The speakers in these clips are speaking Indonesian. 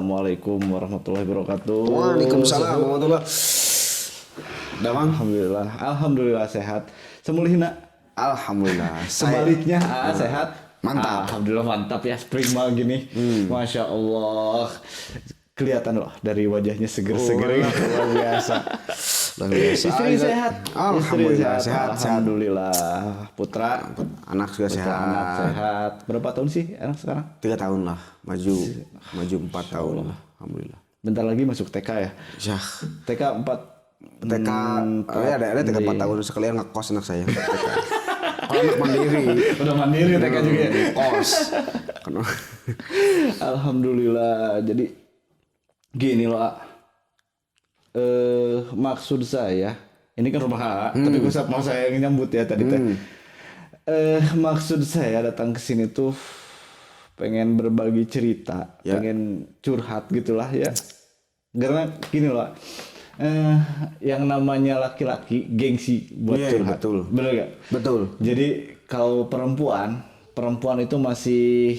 Assalamualaikum warahmatullahi wabarakatuh. Waalaikumsalam warahmatullahi. Damang. Alhamdulillah sehat. Semulihna. Alhamdulillah. Sebaliknya sehat. Mantap. Alhamdulillah mantap ya, prima gini. Masya Allah. Kelihatan loh dari wajahnya seger-seger. Luar biasa. Istri sehat. Alhamdulillah sehat. Alhamdulillah. Putra. Anak juga sehat. Anak sehat. Berapa tahun sih anak sekarang? 3 tahun lah. Maju 4 tahun. Alhamdulillah. Bentar lagi masuk TK ya? Ya. TK 4. TK, ada TK 4 tahun sekalian ngekos anak saya. TK. Oh, anak mandiri. Udah mandiri TK juga ya? Kos. Alhamdulillah. Jadi gini loh, maksud saya, ini kan rumah tapi mau saya yang nyambut ya tadi teh. Maksud saya datang ke sini tuh pengen berbagi cerita, pengen curhat gitulah ya. Karena gini loh, yang namanya laki-laki gengsi buat curhat. Betul. Bener gak? Betul. Jadi kalau perempuan itu masih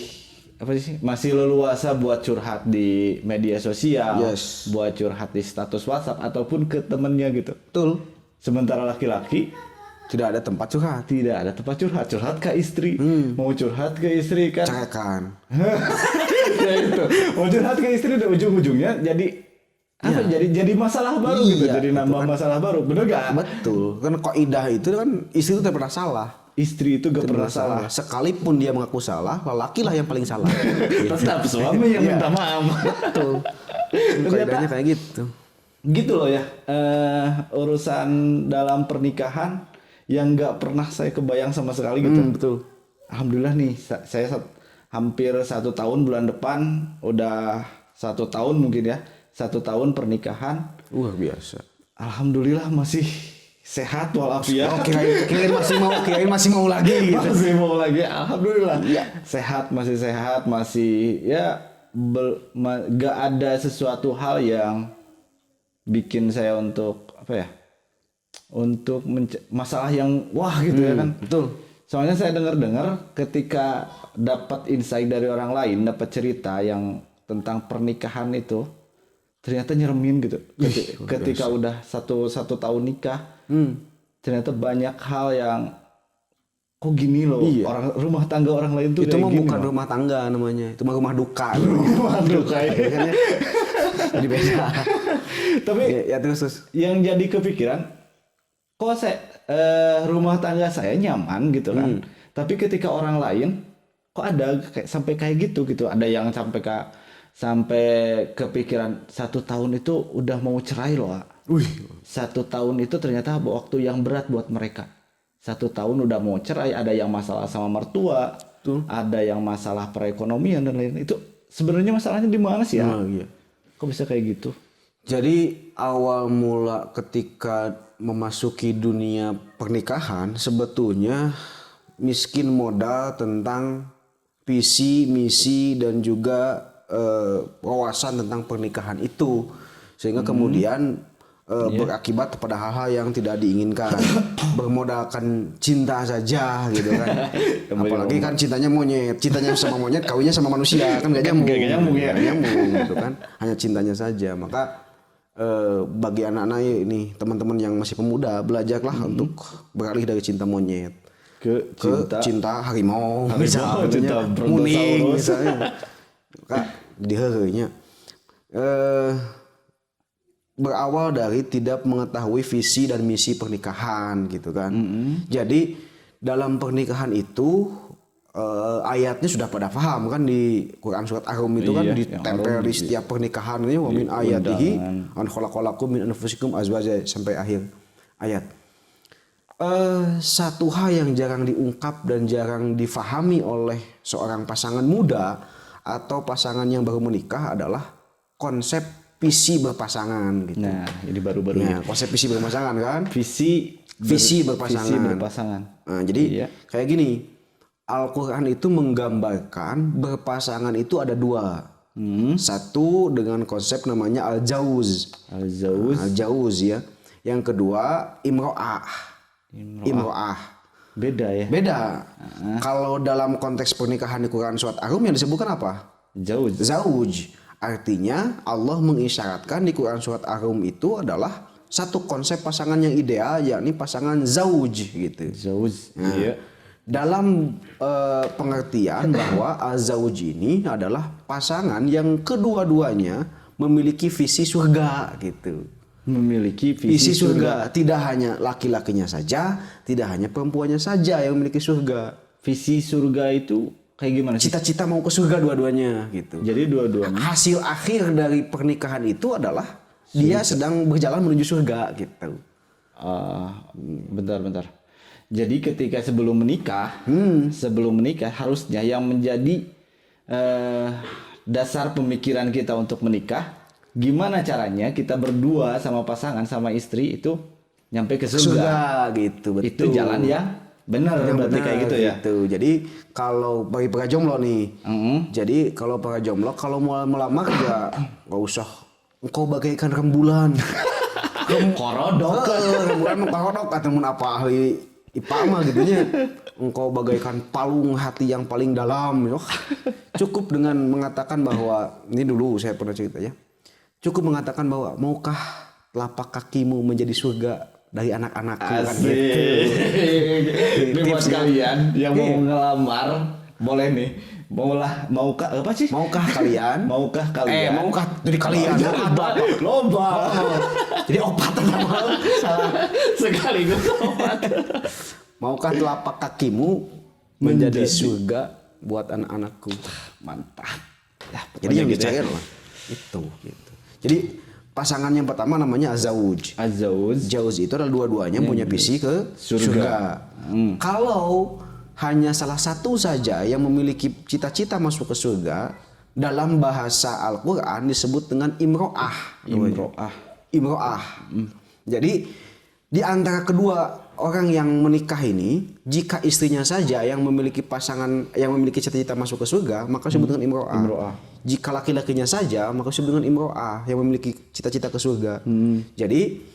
leluasa buat curhat di media sosial, buat curhat di status WhatsApp ataupun ke temennya gitu. Betul. Sementara laki-laki tidak ada tempat curhat. Tidak ada tempat curhat. Curhat ke istri. Mau curhat ke istri kan? Cekan. Ya itu. Mau curhat ke istri udah ujung-ujungnya jadi apa? Jadi masalah baru gitu. Jadi nambah masalah baru. Bener gak? Betul. Kan kaidah itu kan istri itu tidak pernah salah. Istri itu gak pernah salah. Sekalipun dia mengaku salah, lelaki lah yang paling salah. Tetap suami yang minta maaf. Betul. Kaidahnya kayak gitu. Gitu loh ya. Urusan dalam pernikahan yang gak pernah saya kebayang sama sekali gitu. Betul. Alhamdulillah nih, saya hampir 1 tahun bulan depan, udah 1 tahun mungkin ya. 1 tahun pernikahan. Biasa. Alhamdulillah masih sehat walafiat. Kirain masih mau lagi gitu. Masih mau lagi. Alhamdulillah. Sehat, masih ya gak ada sesuatu hal yang bikin saya untuk apa ya? Untuk masalah yang wah gitu ya kan. Betul. Soalnya saya dengar ketika dapat insight dari orang lain, dapat cerita yang tentang pernikahan itu ternyata nyeremin gitu. Ketika udah satu tahun nikah, ternyata banyak hal yang kok gini loh. Orang rumah tangga orang lain tuh itu mah bukan loh. rumah tangga namanya, itu mah rumah duka. Rumah duka ya. Jadi beda. Tapi ya terus yang jadi kepikiran, kok saya rumah tangga saya nyaman gitu kan. Tapi ketika orang lain kok ada sampai kayak gitu. Ada yang sampai kepikiran 1 tahun itu udah mau cerai loh. 1 tahun itu ternyata waktu yang berat buat mereka. 1 tahun udah mau cerai, ada yang masalah sama mertua, ada yang masalah perekonomian dan lain-lain. Itu sebenarnya masalahnya di mana sih ya? Kok bisa kayak gitu? Jadi awal mula ketika memasuki dunia pernikahan sebetulnya miskin modal tentang visi, misi dan juga wawasan tentang pernikahan itu, sehingga kemudian berakibat pada hal-hal yang tidak diinginkan. Bermodalkan cinta saja gitu kan. Apalagi kan cintanya sama monyet kawinnya sama manusia kan gak nyambung gitu kan. Hanya cintanya saja. Maka bagi anak-anak ini, teman-teman yang masih pemuda, belajarlah untuk beralih dari cinta monyet ke cinta harimau misalnya, muning misalnya. Kak, diheuheunya berawal dari tidak mengetahui visi dan misi pernikahan gitu kan. Jadi dalam pernikahan itu ayatnya sudah pada paham kan, di Quran surat Ar-Rum itu kan ditempel di setiap pernikahan ini, wa min ayatihi an khalaqalakum min anfusikum azwaja sampai akhir ayat. Satu hal yang jarang diungkap dan jarang difahami oleh seorang pasangan muda atau pasangan yang baru menikah adalah konsep visi berpasangan gitu. Nah, ini baru-baru ini. Konsep visi berpasangan kan? Visi berpasangan. Nah, jadi kayak gini. Al-Quran itu menggambarkan berpasangan itu ada 2. Satu dengan konsep namanya al-jauz. Al-jauz ya. Yang kedua imro'ah. Beda ya? Beda. Kalau dalam konteks pernikahan di Quran surat Ar-Rum yang disebutkan apa? Zauj. Artinya Allah mengisyaratkan di Quran surat Ar-Rum itu adalah satu konsep pasangan yang ideal, yakni pasangan zauj gitu. Zauj. Nah, Iya. dalam pengertian bahwa zauj ini adalah pasangan yang kedua-duanya memiliki visi surga gitu. Memiliki Visi surga. Tidak hanya laki-lakinya saja, tidak hanya perempuannya saja yang memiliki surga. Visi surga itu kayak gimana sih? Cita-cita mau ke surga dua-duanya gitu. Jadi dua-duanya. Hasil akhir dari pernikahan itu adalah dia sedang berjalan menuju surga gitu. Bentar. Jadi ketika sebelum menikah harusnya yang menjadi dasar pemikiran kita untuk menikah, gimana caranya kita berdua sama pasangan sama istri itu nyampe ke surga. Gitu, betul. Itu jalan yang benar berarti kayak gitu ya. Gitu. Jadi kalau bagi para jomblo nih, jadi kalau para jomblo kalau mau melamar ya nggak usah engkau bagaikan rembulan. Korodok. Rembulan mah korodok atau apa ahli IPA mah gitunya. Engkau bagaikan palung hati yang paling dalam. Cukup dengan mengatakan bahwa ini dulu saya pernah cerita ya. Cukup mengatakan bahwa maukah telapak kakimu menjadi surga dari anak-anakku kan gitu. Ini buat kalian yang mau ngelamar boleh nih. Maukah apa sih? Maukah kalian? Maukah kalian? Maukah jadi kalian? Lomba. Jadi opat sama salah. Sekaligus opat. Maukah telapak kakimu menjadi surga buat anak-anakku? Mantap. Ya, jadi yang dicair lah. Itu gitu. Jadi pasangan yang pertama namanya azauj. Azauj itu adalah dua-duanya punya visi ke surga. Kalau hanya salah satu saja yang memiliki cita-cita masuk ke surga, dalam bahasa Al-Qur'an disebut dengan imro'ah. Imro'ah. Jadi di antara kedua orang yang menikah ini, jika istrinya saja yang memiliki pasangan yang memiliki cita-cita masuk ke surga, maka disebut dengan imro'ah. Jika laki-lakinya saja, maka disebut dengan imro'ah yang memiliki cita-cita ke surga. Jadi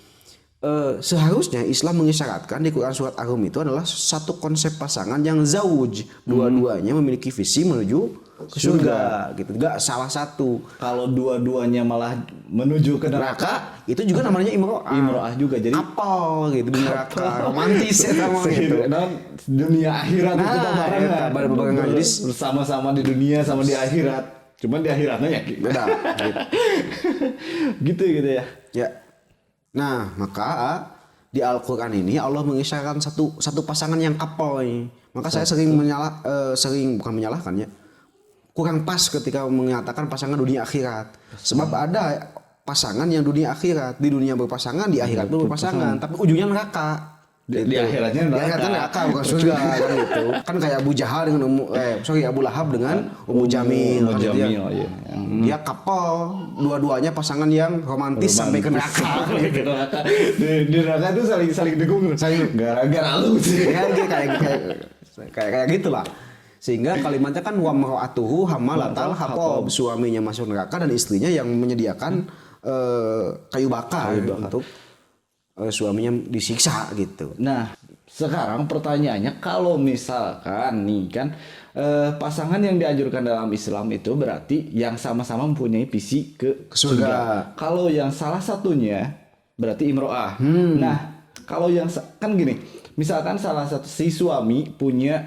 seharusnya Islam mengisyaratkan di Quran surat Ar-Rum itu adalah satu konsep pasangan yang zauj, dua-duanya memiliki visi menuju ke surga gitu. Enggak salah satu. Kalau dua-duanya malah menuju ke neraka, itu juga namanya imro'ah. Imro'ah juga. Jadi kapal gitu di neraka. Romantis ya sama gitu. Dan dunia akhirat itu kita barengan bersama-sama di dunia sama di akhirat. Cuman di akhiratnya ya beda gitu ya. Ya. Nah, maka di Al-Qur'an ini Allah mengisyaratkan satu pasangan yang couple ini. Maka saya sering bukan menyalahkan ya. Kurang pas ketika mengatakan pasangan dunia akhirat. Sebab ada pasangan yang dunia akhirat, di dunia berpasangan, di akhirat berpasangan, tapi ujungnya neraka. Di akhiratnya neraka bukan surga kan gitu. Kan kayak Abu Jahal dengan Abu Lahab dengan Ummu Jamil. Dia couple, dua-duanya pasangan yang romantis sampai ke neraka. Di neraka itu saling dukung. Gara-gara lu sih. Kayak gitulah. Sehingga kalimatnya kan wa mar'atuhu hamalatal hatab, suaminya masuk neraka dan istrinya yang menyediakan kayu bakar untuk suaminya disiksa gitu. Nah, sekarang pertanyaannya kalau misalkan nih kan pasangan yang dianjurkan dalam Islam itu berarti yang sama-sama mempunyai visi ke surga. Kalau yang salah satunya berarti imro'ah. Nah, kalau yang kan gini, misalkan salah satu si suami punya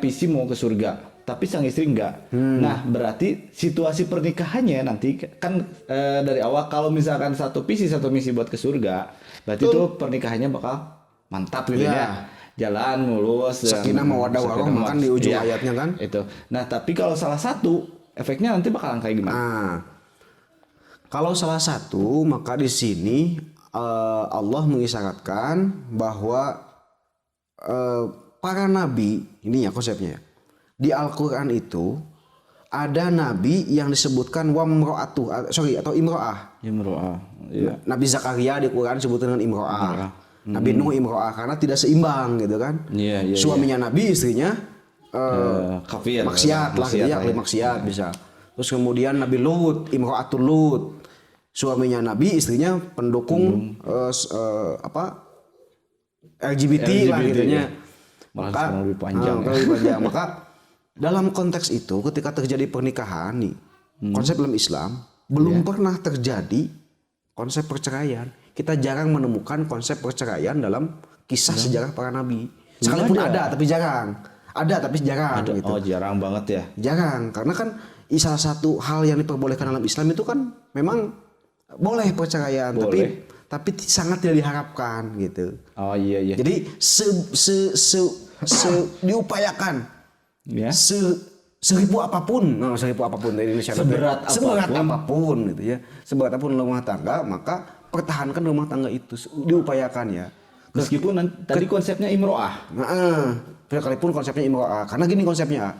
visi mau ke surga, tapi sang istri enggak. Nah, berarti situasi pernikahannya nanti kan dari awal kalau misalkan satu visi satu misi buat ke surga, berarti itu pernikahannya bakal mantap gitu ya. Jalan mulus, sakinah mawaddah warahmah kan di ujung ayatnya kan. Itu. Nah, tapi kalau salah satu efeknya nanti bakalan kayak gimana? Kalau salah satu, maka di sini Allah mengisyaratkan bahwa para nabi, ini ya konsepnya ya. Di Al-Qur'an itu ada nabi yang disebutkan atau imro'ah. Iya. Nabi Zakaria di Quran disebut dengan imro'ah. Nabi Nuh imro'ah karena tidak seimbang gitu kan. Iya, suaminya nabi, istrinya kafir. Maksiat lah gitu ya, maksiat bisa. Terus kemudian Nabi Lut, imro'atul Lut. Suaminya nabi, istrinya pendukung LGBT lah gitunya. Malah lebih panjang. Maka dalam konteks itu ketika terjadi pernikahan nih, konsep dalam Islam belum pernah terjadi konsep perceraian. Kita jarang menemukan konsep perceraian dalam kisah sejarah para nabi. Sekalipun ada tapi jarang. Ada tapi jarang gitu. Oh, jarang banget ya. Jarang, karena kan salah satu hal yang diperbolehkan dalam Islam itu kan memang boleh perceraian, tapi sangat tidak diharapkan gitu. Oh iya iya. Jadi diupayakan Ya. seribu apapun dari Indonesia, Seberat apapun gitu ya, seberat apapun rumah tangga, maka pertahankan rumah tangga itu, diupayakan ya. Meskipun tadi konsepnya imro'ah. Sekalipun konsepnya imro'ah, karena gini konsepnya.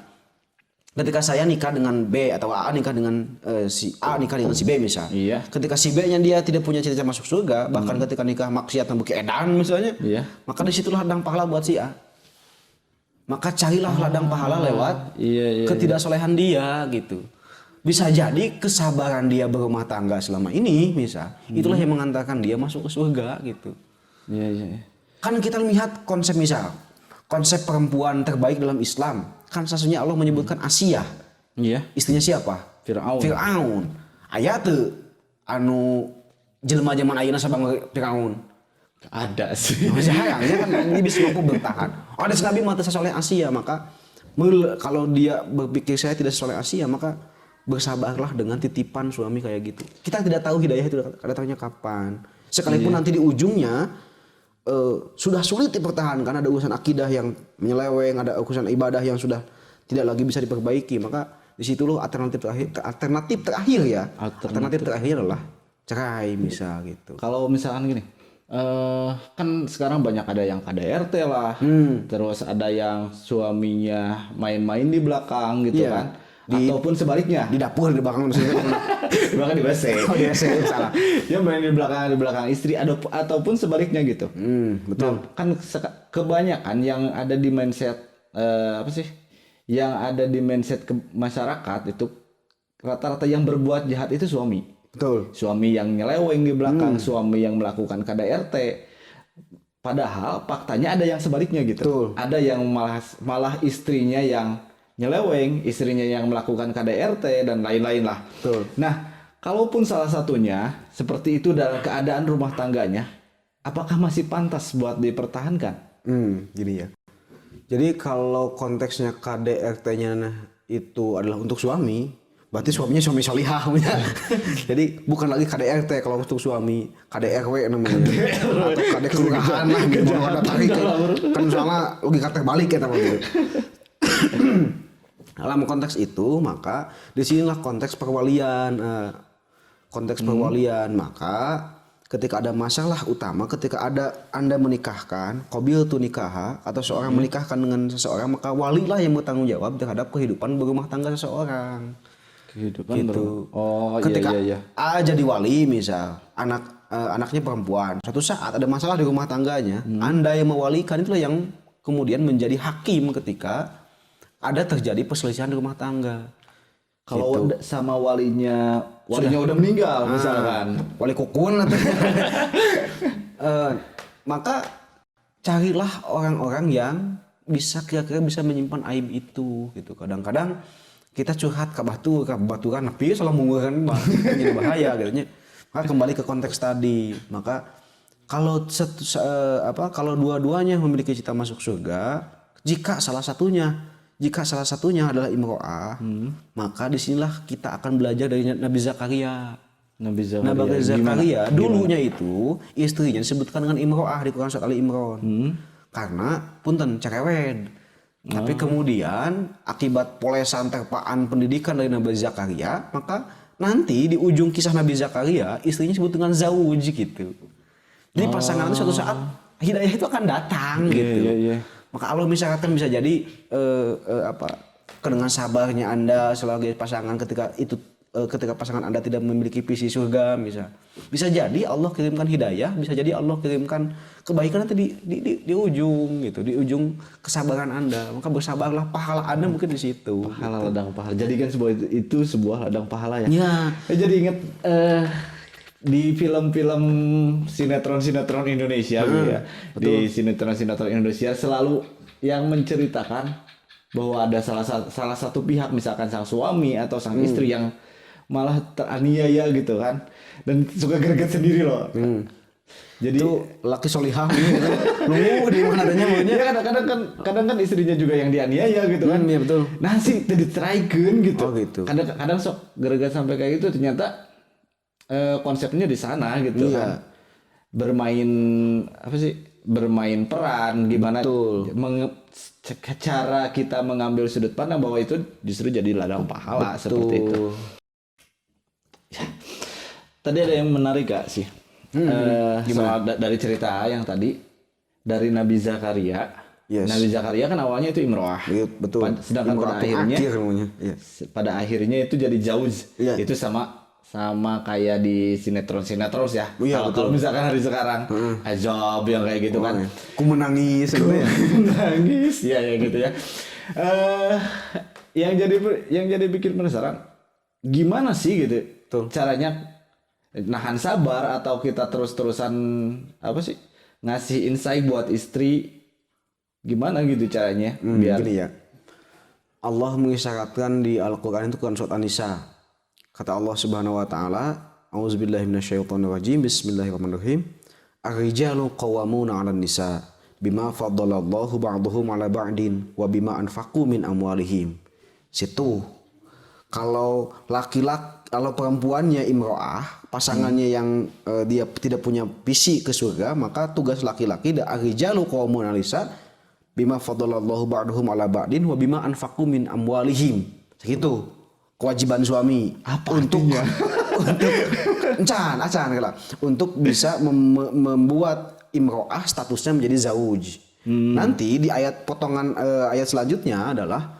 Ketika saya nikah dengan B atau A nikah dengan si A nikah dengan si B misal. Iya. Ketika si B-nya dia tidak punya cita-cita masuk surga, bahkan ketika nikah maksiat dan edan misalnya, maka disitulah ladang pahala buat si A. Maka carilah ladang pahala lewat ketidaksolehan dia gitu. Bisa jadi kesabaran dia berumah tangga selama ini misal, itulah yang mengantarkan dia masuk ke surga gitu. Iya. Kan kita lihat konsep misal, konsep perempuan terbaik dalam Islam. Kan satunya Allah menyebutkan Asia. Iya. Istrinya siapa? Fir'aun. Aya teu anu jelema zaman ayeuna sabang Fir'aun. Ada sih. Sayangnya kan ini bisa mampu bertahan. Ada Nabi mata sesoleh Asia, maka kalau dia berpikir saya tidak sesoleh Asia, maka bersabarlah dengan titipan suami kayak gitu. Kita tidak tahu hidayah itu datangnya kapan. Sekalipun nanti di ujungnya sudah sulit dipertahankan, ada urusan akidah yang menyeleweng, ada urusan ibadah yang sudah tidak lagi bisa diperbaiki, maka disitulah alternatif terakhir adalah cerai misal gitu. Kalau misalkan gini, kan sekarang banyak ada yang KDRT lah, terus ada yang suaminya main-main di belakang gitu kan, ataupun sebaliknya di dapur di belakang misalnya. Bahkan di WC. Oh, di WC salah. Dia main di belakang istri, ataupun sebaliknya gitu. Betul. Nah, kan kebanyakan yang ada di mindset yang ada di mindset masyarakat itu rata-rata yang berbuat jahat itu suami. Betul. Suami yang nyeleweng di belakang, suami yang melakukan KDRT. Padahal faktanya ada yang sebaliknya gitu. Betul. Ada yang malah istrinya yang nyeleweng, istrinya yang melakukan KDRT dan lain-lain lah. Betul. Nah, kalaupun salah satunya seperti itu dalam keadaan rumah tangganya, apakah masih pantas buat dipertahankan? Gini ya. Jadi kalau konteksnya KDRT-nya itu adalah untuk suami, berarti suaminya suami solihah. Jadi bukan lagi KDRT kalau untuk suami, KDRW namanya. Atau KD kelurahan lah gitu. Ada tarik kan soalnya logika terbalik ya teman-teman. Dalam konteks itu maka disinilah konteks perwalian. Maka ketika ada masalah utama, ketika Anda menikahkan, qabil tu nikaha, atau seorang menikahkan dengan seseorang, maka walilah yang bertanggung jawab terhadap kehidupan berumah tangga seseorang. Kehidupan gitu. Ketika A jadi wali misal, anaknya perempuan, suatu saat ada masalah di rumah tangganya, Anda yang mewalikan itulah yang kemudian menjadi hakim ketika ada terjadi perselisihan di rumah tangga. Kalau sama walinya udah meninggal misalkan, wali kukun atau maka carilah orang-orang yang kira-kira bisa menyimpan aib itu gitu. Kadang-kadang kita curhat ke baturan tapi salah mengurangkan menjadi bahaya gitu nya. Maka kembali ke konteks tadi, maka kalau kalau dua-duanya memiliki cita masuk surga, jika salah satunya adalah imro'ah, maka disinilah kita akan belajar dari Nabi Zakaria. Nabi Zakaria dulunya itu istrinya disebutkan dengan imro'ah di Quran surat Ali Imran. Karena punten cerewet. Tapi kemudian akibat polesan terpaan pendidikan dari Nabi Zakaria, maka nanti di ujung kisah Nabi Zakaria istrinya disebut dengan zawuj gitu. Jadi pasangan itu suatu saat hidayah itu akan datang gitu. Maka Allah misalkan bisa jadi dengan sabarnya Anda sebagai pasangan ketika pasangan Anda tidak memiliki visi surga bisa jadi Allah kirimkan hidayah, bisa jadi Allah kirimkan kebaikan nanti di ujung gitu, di ujung kesabaran Anda. Maka bersabarlah, pahala Anda mungkin di situ. Ladang pahala. Jadikan sebuah ladang pahala ya. Ya. Jadi ingat di film-film sinetron Indonesia gitu ya. Betul. Di sinetron Indonesia selalu yang menceritakan bahwa ada salah satu pihak misalkan sang suami atau sang istri yang malah teraniaya gitu kan dan suka greget sendiri loh. Jadi Itu laki solihah gitu. Lu di mana adanya maunya? ya kadang kan istrinya juga yang dianiaya gitu kan. Iya betul. Nah sih tadi teraikeun gitu. Oh, gitu. Kadang sok greget sampai kayak gitu ternyata konsepnya di sana gitu Iya. kan. Bermain apa sih? Bermain peran gimana Betul. cara kita mengambil sudut pandang bahwa itu justru jadi ladang pahala seperti itu. Tadi ada yang menarik gak sih? Soal dari cerita yang tadi dari Nabi Zakaria. Yes. Nabi Zakaria kan awalnya itu imro'ah. Iya, betul. Sedangkan pada Imro'atul akhirnya akhir namanya. Iya. pada akhirnya itu jadi jauz. Iya. Itu sama kayak di sinetron ya. Iya, Kalau misalkan hari sekarang Ajob yang kayak gitu kan. Ku menangis gitu ya. Nangis ya gitu ya. Yang jadi bikin penasaran gimana sih gitu Betul. caranya nahan sabar atau kita terus-terusan apa sih ngasih insight buat istri gimana gitu caranya biar Gini ya. Allah mengisyaratkan di Al-Qur'an itu kan surat An-Nisa. Kata Allah Subhanahu wa taala, "A'udzubillahi minasyaitonirrajim. Bismillahirrahmanirrahim. Ar-rijalu qawwamuna 'alan nisa bima faddalallahu ba'dahum 'ala ba'din wa bima anfaqu min amwalihim." Situ. Kalau kalau perempuannya imro'ah, pasangannya yang dia tidak punya visi ke surga, maka tugas laki-laki ar-rijalu qawwamuna 'alan nisa bima faddalallahu ba'dahum 'ala ba'din wa bima anfaqu min amwalihim. Segitu. Kewajiban suami Apa untuk artinya? untuk bisa membuat imro'ah statusnya menjadi zauj. Nanti di ayat potongan ayat selanjutnya adalah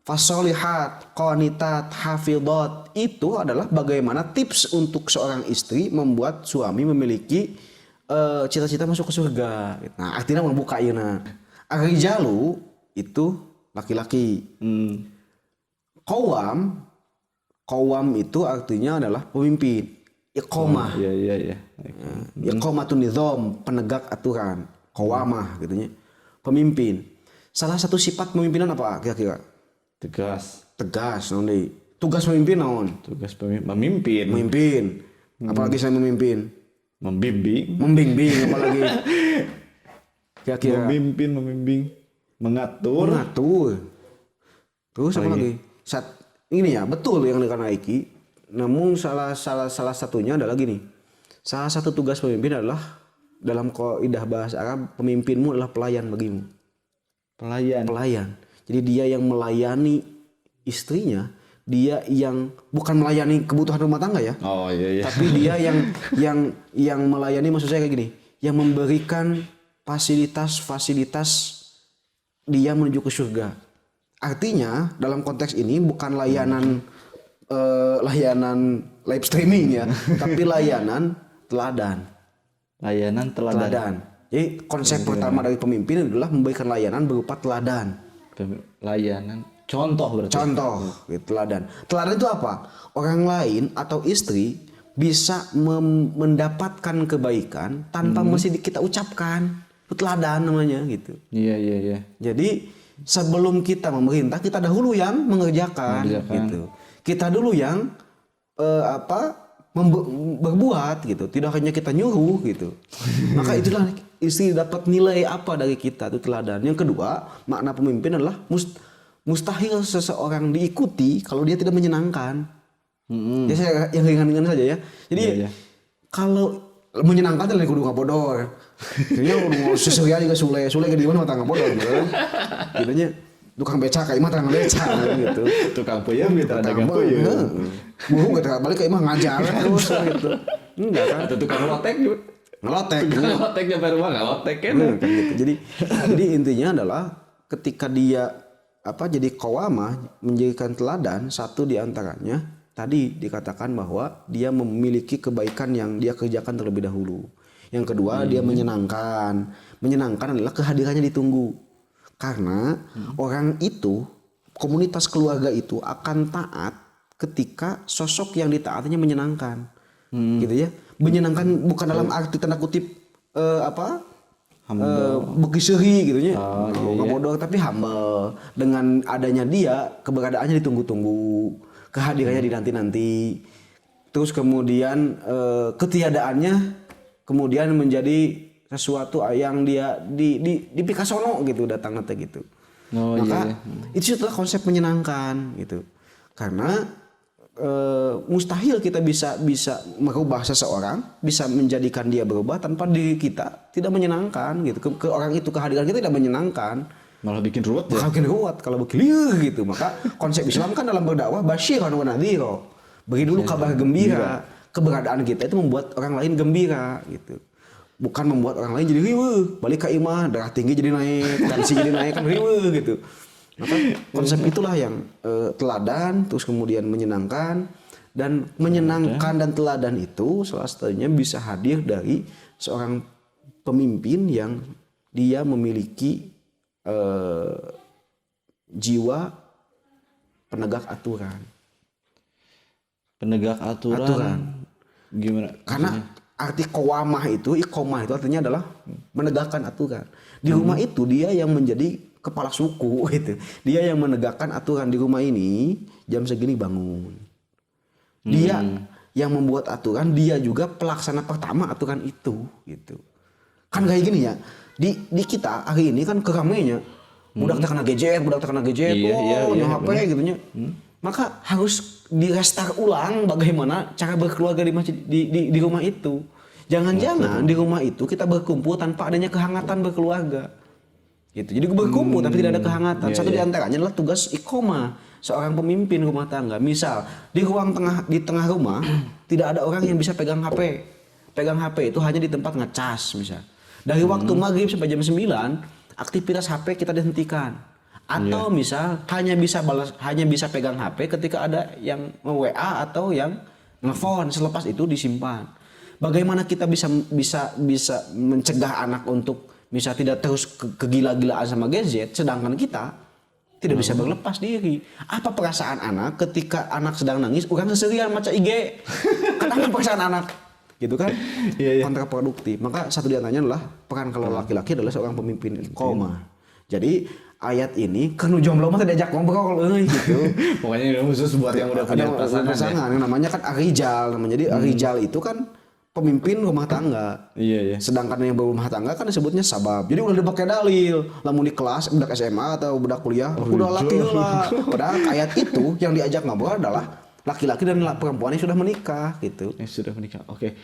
fasolihat, qanitat, hafidhat. Itu adalah bagaimana tips untuk seorang istri membuat suami memiliki cita-cita masuk ke surga. Nah, artinya membuka ieu. Ar-rijalu itu laki-laki. Qawam itu artinya adalah pemimpin. Iqomah. Iya. Iqomatun nizam, penegak aturan. Qawamah gitu ya. Pemimpin. Salah satu sifat pemimpinan apa kira-kira? Tegas. Tegas naon. Tugas pemimpin naon? Tugas memimpin. Memimpin. Apalagi saya memimpin. Membimbing. Membimbing apalagi. Kira-kira Membimbing. Mengatur. mengatur. Terus apa lagi? Ini ya betul yang dikatakan Aiki. Namun salah satunya adalah gini. Salah satu tugas pemimpin adalah dalam kaidah bahasa Arab, pemimpinmu adalah pelayan bagimu. Pelayan. Jadi dia yang melayani istrinya, dia yang bukan melayani kebutuhan rumah tangga ya. Oh iya. Tapi dia yang melayani, maksud saya kayak gini, yang memberikan fasilitas dia menuju ke surga. Artinya dalam konteks ini bukan layanan live streaming ya, tapi layanan teladan. Layanan teladan. Jadi konsep pertama dari pemimpin adalah memberikan layanan berupa teladan. Layanan. Contoh berarti. Contoh, teladan. Teladan itu apa? Orang lain atau istri bisa mendapatkan kebaikan tanpa mesti kita ucapkan. Itu teladan namanya gitu. Iya. Jadi sebelum kita memerintah, kita dahulu yang mengerjakan. Gitu. Kita dulu yang berbuat gitu. Tidak hanya kita nyuruh gitu. Maka itulah istri dapat nilai apa dari kita, itu teladan. Yang kedua, makna pemimpin adalah mustahil seseorang diikuti kalau dia tidak menyenangkan. Ya saya yang ringan-ringan saja ya. Jadi kalau menyenangkan adalah kudu ngabodor. Kayaknya mau sesuai juga sule ke di mana mata ngabodor gitu kan. Gitunya tukang beca kayak mah tukang beca gitu. Tukang puyem gitu ada tukang puyem. Buhu kita balik kayak mah ngajar terus gitu. Enggak kan? Atau tukang lotek juga. Ngelotek. Tukang lotek nyampe rumah ngelotek kan. Gitu. Jadi intinya adalah ketika dia jadi qawamah, menjadikan teladan, satu di antaranya tadi dikatakan bahwa dia memiliki kebaikan yang dia kerjakan terlebih dahulu. Yang kedua, dia menyenangkan. Menyenangkan adalah kehadirannya ditunggu. Karena orang itu, komunitas keluarga itu akan taat ketika sosok yang ditaatinya menyenangkan. Gitu ya. Menyenangkan bukan dalam arti tanda kutip beki seuri gitu nya. Oh, Nggak bodoh tapi humble. Dengan adanya dia, keberadaannya ditunggu-tunggu, kehadirannya dinanti-nanti. Terus kemudian ketiadaannya kemudian menjadi sesuatu yang dia di Pikasono gitu datang nanti gitu. Oh, Maka itu adalah konsep menyenangkan gitu. Karena mustahil kita bisa merubah seseorang, bisa menjadikan dia berubah tanpa diri kita tidak menyenangkan gitu. Ke orang itu kehadiran kita tidak menyenangkan. Malah bikin ruwet ya. Malah bikin ruwet kalau begitu gitu. Maka konsep Islam kan dalam berdakwah basyiran wa nadhira. Beri dulu kabar gembira. Keberadaan kita itu membuat orang lain gembira gitu. Bukan membuat orang lain jadi riweuh, balik ke imah, darah tinggi jadi naik, tensi jadi naik kan riweuh gitu. Maka konsep itulah yang teladan, terus kemudian menyenangkan, dan menyenangkan dan teladan itu salah satunya bisa hadir dari seorang pemimpin yang dia memiliki jiwa penegak aturan. Penegak aturan. Gimana? Karena arti iqomah itu artinya adalah menegakkan aturan. Di rumah itu dia yang menjadi kepala suku gitu. Dia yang menegakkan aturan di rumah ini, jam segini bangun. Dia yang membuat aturan, dia juga pelaksana pertama aturan itu gitu. Kan kayak gini ya. Di kita hari ini kan keramainya budak terkena gadget, HP gitu nya. Maka harus direstart ulang bagaimana cara berkeluarga di masjid di rumah itu. Jangan-jangan di rumah itu kita berkumpul tanpa adanya kehangatan berkeluarga. Gitu. Jadi berkumpul tapi tidak ada kehangatan. Satu di antaranya adalah tugas iqomah seorang pemimpin rumah tangga. Misal di tengah rumah tidak ada orang yang bisa pegang HP. Pegang HP itu hanya di tempat ngecas misal. Dari waktu maghrib sampai jam 9 aktivitas HP kita dihentikan. Atau misal hanya bisa pegang HP ketika ada yang WA atau yang nelfon, selepas itu disimpan. Bagaimana kita bisa mencegah anak untuk misal tidak terus kegila-gilaan sama gadget, sedangkan kita tidak bisa berlepas diri. Apa perasaan anak ketika anak sedang nangis, orang seserian maca IG? Kenapa perasaan anak? Gitu kan? Kontraproduktif. Maka satu di antaranya adalah peran kalau laki-laki adalah seorang pemimpin iqomah. Jadi ayat ini kan jomblo mah diajak ngobrol gitu. Pokoknya khusus buat yang udah punya pasangan ya. Namanya kan arijal, namanya. Jadi arijal itu kan pemimpin rumah tangga. Iya. Sedangkan yang berumah tangga kan disebutnya sabab. Jadi udah dipakai dalil. Lamun di kelas budak SMA atau budak kuliah, udah laki lah. Padahal ayat itu yang diajak ngobrol adalah laki-laki dan perempuan yang sudah menikah gitu. Yang sudah menikah. Oke.